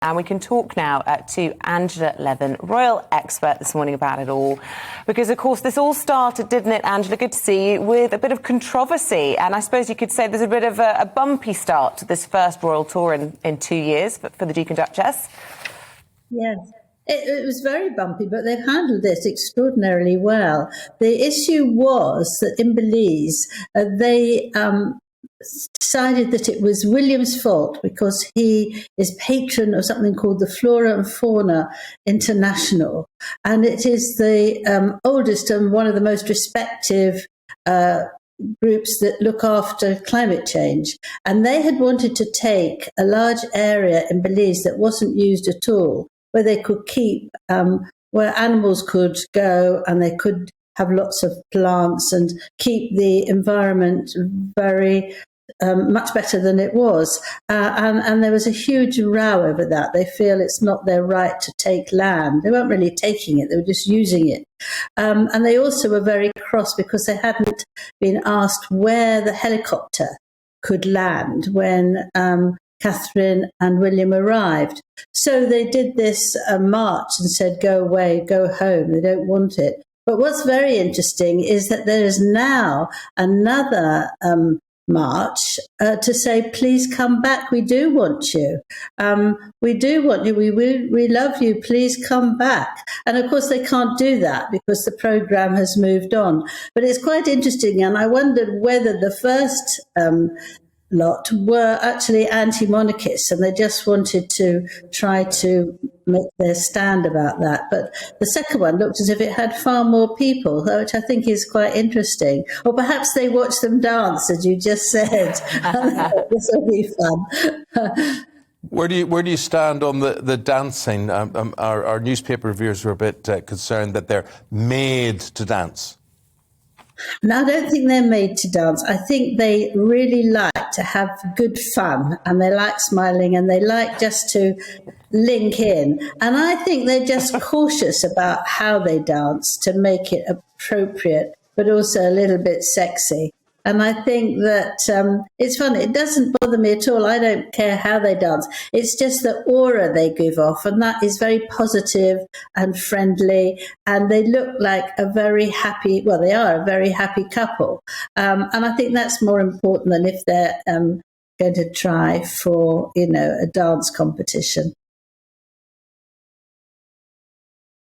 And we can talk now to Angela Levin, royal expert this morning about it all. Because, of course, this all started, didn't it, Angela? Good to see you, with a bit of controversy. And I suppose you could say there's a bit of a bumpy start to this first royal tour in 2 years for the Duke and Duchess. Yes. It was very bumpy, but they've handled this extraordinarily well. The issue was that in Belize, they decided that it was William's fault because he is patron of something called the Flora and Fauna International. And it is the oldest and one of the most respected groups that look after climate change. And they had wanted to take a large area in Belize that wasn't used at all, where they could keep, where animals could go and they could have lots of plants and keep the environment very much better than it was. And there was a huge row over that. They feel it's not their right to take land. They weren't really taking it, they were just using it. And they also were very cross because they hadn't been asked where the helicopter could land when Catherine and William arrived. So they did this march and said, go away, go home, they don't want it. But what's very interesting is that there is now another march to say, please come back, we do want you. We do want you, we love you, please come back. And of course they can't do that because the programme has moved on. But it's quite interesting, and I wondered whether the first lot were actually anti-monarchists and they just wanted to try to make their stand about that. But the second one looked as if it had far more people, which I think is quite interesting. Or perhaps they watched them dance, as you just said. This will be fun. Where do you stand on the dancing? Our newspaper reviewers were a bit concerned that they're made to dance. No, I don't think they're made to dance. I think they really like to have good fun and they like smiling and they like just to link in. And I think they're just cautious about how they dance to make it appropriate, but also a little bit sexy. And I think that it's fun. It doesn't bother me at all. I don't care how they dance. It's just the aura they give off, and that is very positive and friendly. And they look like a very happy, well, they are a very happy couple. And I think that's more important than if they're going to try for, a dance competition.